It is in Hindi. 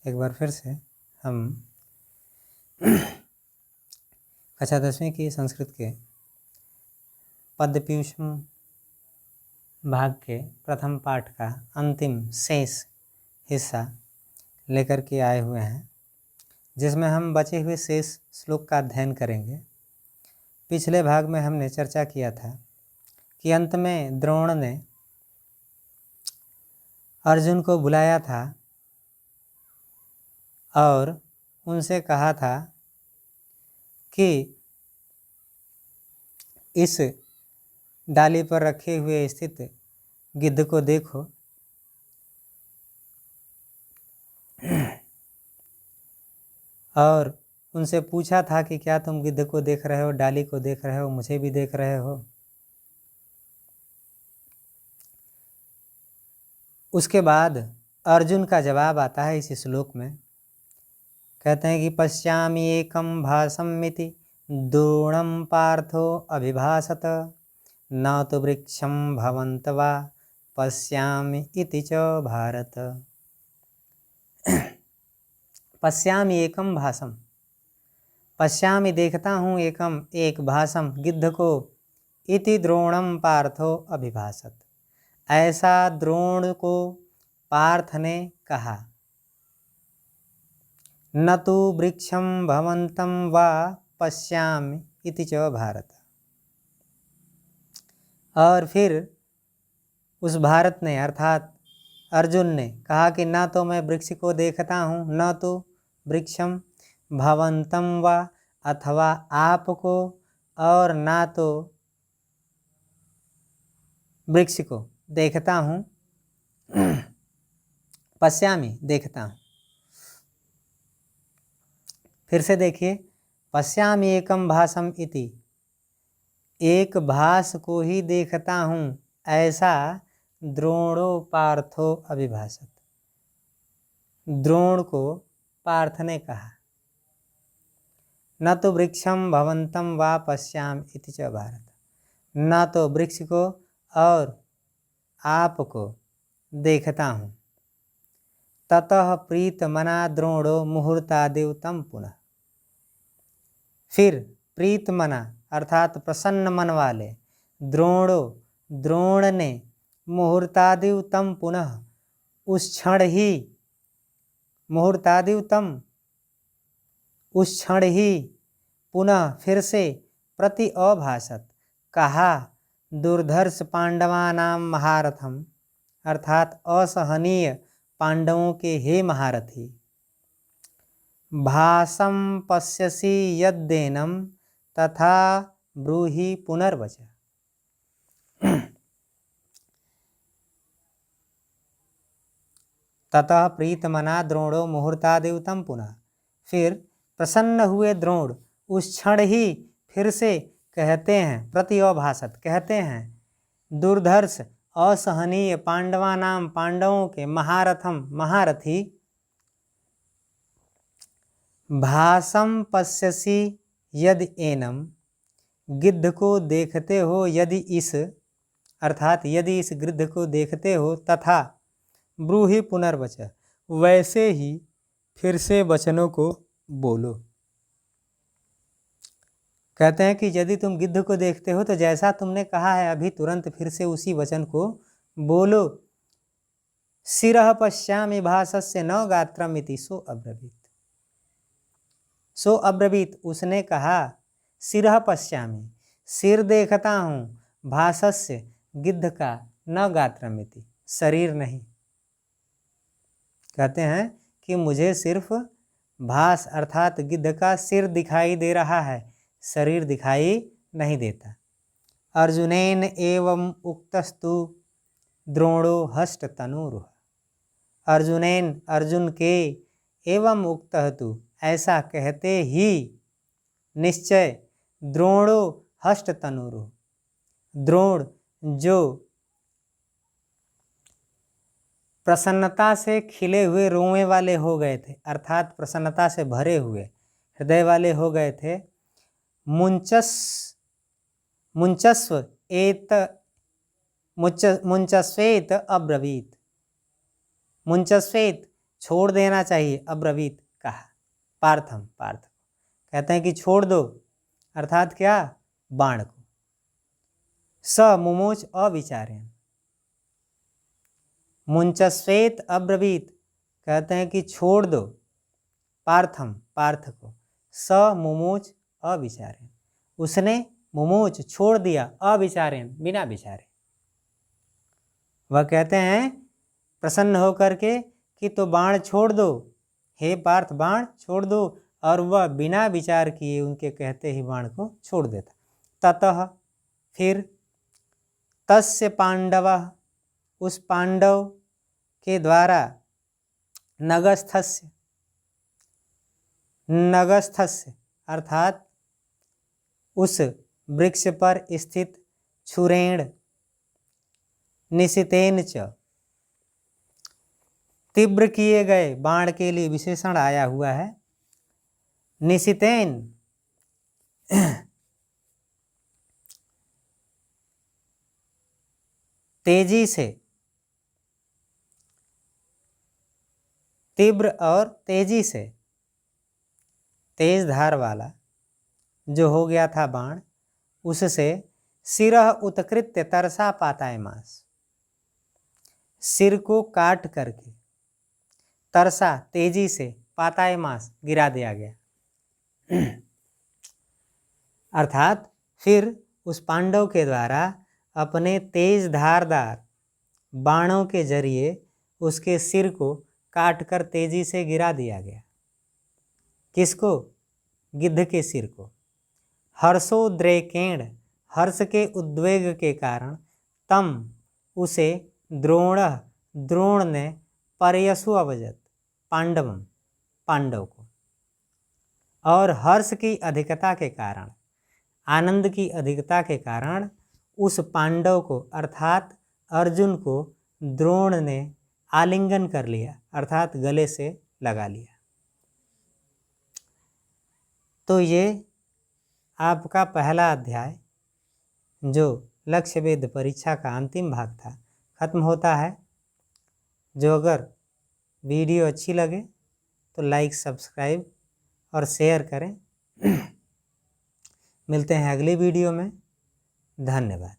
एक बार फिर से हम कक्षा 10वीं की संस्कृत के पद्यपीयूषम भाग के प्रथम पाठ का अंतिम शेष हिस्सा लेकर के आए हुए हैं, जिसमें हम बचे हुए शेष श्लोक का अध्ययन करेंगे। पिछले भाग में हमने चर्चा किया था कि अंत में द्रोण ने अर्जुन को बुलाया था और उनसे कहा था कि इस डाली पर रखे हुए स्थित गिद्ध को देखो, और उनसे पूछा था कि क्या तुम गिद्ध को देख रहे हो, डाली को देख रहे हो, मुझे भी देख रहे हो। उसके बाद अर्जुन का जवाब आता है इस श्लोक में। कहते हैं कि पश्यामि एकं भासमिति द्रोणं पार्थो अभिभाषत, न तो वृक्षं भवन्त वा पश्यामि इति च भारत। पश्यामि एकं भासम, पश्यामि देखता हूँ, एकम एक भासम गिद्ध को, इति द्रोणं पार्थो अभिभाषत ऐसा द्रोण को पार्थ ने कहा। न तो वृक्षं भवन्तं वा पश्यामि इति च भारत। और फिर उस भारत ने अर्थात अर्जुन ने कहा कि ना तो मैं वृक्ष को देखता हूँ, न तो वृक्षम भवन्तं वा अथवा आपको, और ना तो वृक्ष को देखता हूँ, पश्यामि देखता हूँ। फिर से देखिए, पश्यामि एकम भासम इति, एक भास को ही देखता हूँ, ऐसा द्रोणो पार्थो अभिभाषत, द्रोण को पार्थ ने कहा। न तो वृक्षम भवन्तं वा पश्यामि इति च भारत, न तो वृक्ष को और आपको देखता हूँ। ततः प्रीतमना द्रोणो मुहूर्तादिव तं पुनः। फिर प्रीतमना अर्थात प्रसन्न मन वाले द्रोण ने मुहूर्तादिव तं पुनः उस क्षण ही, मुहूर्तादिव तं उस क्षण ही, पुनः फिर से, प्रति अभाषत कहा, दुर्धर्ष पांडवानां महारथम अर्थात असहनीय पांडवों के हे महारथी, भासं पश्यसि यद्देनं तथा ब्रूहि पुनर्वच। ततः प्रीतमना द्रोणो मुहूर्तादिव तं पुनः। फिर प्रसन्न हुए द्रोण उस क्षण ही फिर से कहते हैं, प्रति अभाषत कहते हैं, दुर्धर्ष असहनीय पांडवानाम पांडवों के महारथम महारथी, भासं पश्यसि यदि एनम गिद्ध को देखते हो, यदि इस अर्थात यदि इस गिद्ध को देखते हो, तथा ब्रूहि पुनर्वच वैसे ही फिर से वचनों को बोलो। कहते हैं कि यदि तुम गिद्ध को देखते हो तो जैसा तुमने कहा है अभी तुरंत फिर से उसी वचन को बोलो। शिरः पश्यामि भासस्य न गात्रमिति सो अब्रवीत। सो अब्रवीत उसने कहा, शिरः पश्यामि सिर देखता हूँ, भासस्य गिद्ध का, न गात्रमिति शरीर नहीं। कहते हैं कि मुझे सिर्फ भास अर्थात गिद्ध का सिर दिखाई दे रहा है, शरीर दिखाई नहीं देता। अर्जुनेन एवं उक्तस्तु द्रोणो हष्ट तनूरुह। अर्जुनेन अर्जुन के, एवं उक्तः तु ऐसा कहते ही, निश्चय, द्रोणो हष्ट तनूरुह द्रोण जो प्रसन्नता से खिले हुए रोए वाले हो गए थे, अर्थात प्रसन्नता से भरे हुए हृदय वाले हो गए थे। मुंचस्वेत अब्रवीत, मुंचस्वेत छोड़ देना चाहिए, अब्रवीत कहा, पार्थम पार्थ को कहते हैं कि छोड़ दो, अर्थात क्या, बाण को। स मुमोच अविचारेण, मुंचस्वेत अब्रवीत कहते हैं कि छोड़ दो, पार्थम पार्थ को, स मुमोच अविचारेण, उसने मुमोच छोड़ दिया, अविचारेण बिना विचारे। वह कहते हैं प्रसन्न होकर के कि तो बाण छोड़ दो, हे पार्थ बाण छोड़ दो, और वह बिना विचार किए उनके कहते ही बाण को छोड़ देता। ततः फिर तस्य पांडवः, उस पांडव के द्वारा, नगस्थस्य, नगस्थस्य अर्थात उस वृक्ष पर स्थित छुरेण, निशितेन च, तीव्र किए गए बाण के लिए विशेषण आया हुआ है, निशितेन तेजी से, तीव्र और तेजी से, तेज धार वाला जो हो गया था बाण, उससे सिरह उत्कृत्य तरसा पातायमास, सिर को काट करके, तरसा तेजी से, पातायमास गिरा दिया गया। अर्थात फिर उस पांडव के द्वारा अपने तेज धारदार बाणों के जरिए उसके सिर को काटकर तेजी से गिरा दिया गया। किसको? गिद्ध के सिर को। हर्षोद्रेकेण, हर्ष के उद्वेग के कारण, तम उसे, द्रोण, द्रोण ने, परयसु अवजत, पांडवम पांडव को, और हर्ष की अधिकता के कारण, आनंद की अधिकता के कारण उस पांडव को अर्थात अर्जुन को द्रोण ने आलिंगन कर लिया, अर्थात गले से लगा लिया। तो ये आपका पहला अध्याय जो लक्ष्य वेध परीक्षा का अंतिम भाग था खत्म होता है। जो अगर वीडियो अच्छी लगे तो लाइक, सब्सक्राइब और शेयर करें। मिलते हैं अगली वीडियो में। धन्यवाद।